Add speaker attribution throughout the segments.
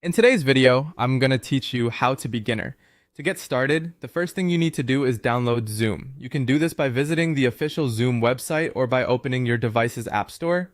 Speaker 1: In today's video, I'm going to teach you how to beginner. To get started, the first thing you need to do is download Zoom. You can do this by visiting the official Zoom website or by opening your device's app store.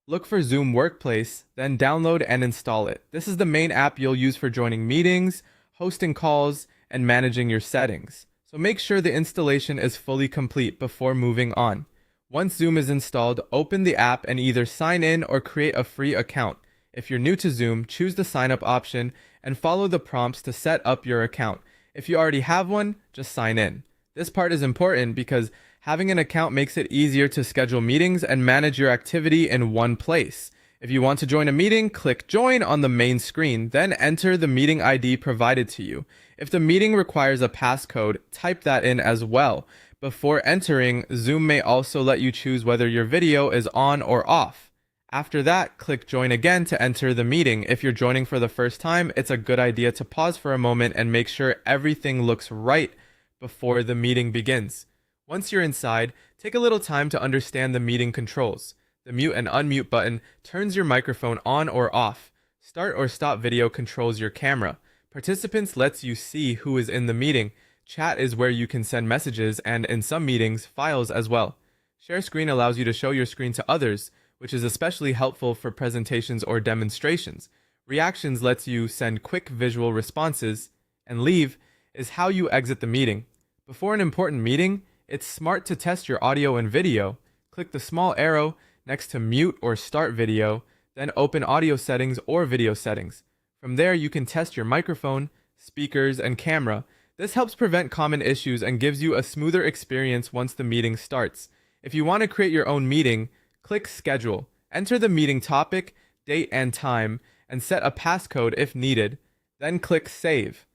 Speaker 1: Look for Zoom Workplace, then download and install it. This is the main app you'll use for joining meetings, hosting calls, and managing your settings. So make sure the installation is fully complete before moving on. Once Zoom is installed, open the app and either sign in or create a free account. If you're new to Zoom, choose the sign up option and follow the prompts to set up your account. If you already have one, just sign in. This part is important because having an account makes it easier to schedule meetings and manage your activity in one place. If you want to join a meeting, click join on the main screen, then enter the meeting ID provided to you. If the meeting requires a passcode, type that in as well. Before entering, Zoom may also let you choose whether your video is on or off. After that, click join again to enter the meeting. If you're joining for the first time, it's a good idea to pause for a moment and make sure everything looks right before the meeting begins. Once you're inside, take a little time to understand the meeting controls. The mute and unmute button turns your microphone on or off. Start or stop video controls your camera. Participants lets you see who is in the meeting. Chat is where you can send messages and, in some meetings, files as well. Share screen allows you to show your screen to others, which is especially helpful for presentations or demonstrations. Reactions lets you send quick visual responses, and leave is how you exit the meeting. Before an important meeting, it's smart to test your audio and video. Click the small arrow next to mute or start video, then open audio settings or video settings. From there, you can test your microphone, speakers, and camera. This helps prevent common issues and gives you a smoother experience once the meeting starts. If you want to create your own meeting, click Schedule. Enter the meeting topic, date, and time, and set a passcode if needed. Then click Save.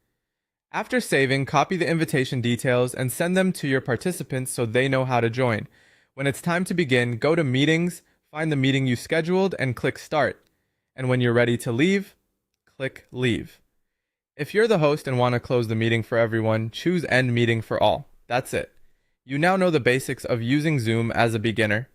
Speaker 1: After saving, copy the invitation details and send them to your participants so they know how to join. When it's time to begin, go to Meetings, find the meeting you scheduled, and click Start. And when you're ready to leave, click Leave. If you're the host and want to close the meeting for everyone, choose End Meeting for All. That's it. You now know the basics of using Zoom as a beginner.